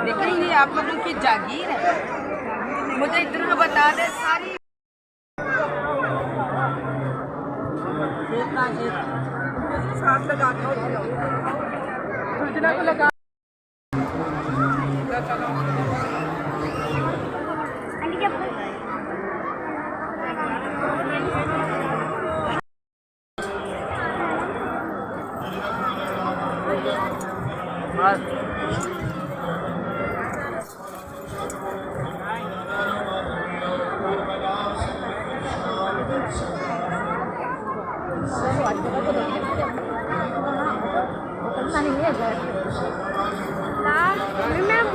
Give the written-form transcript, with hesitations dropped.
लेकिन ये आप लोगों की जागीर है, मुझे इधर को बता दे सारी साथ लगा को लगा Lah, memang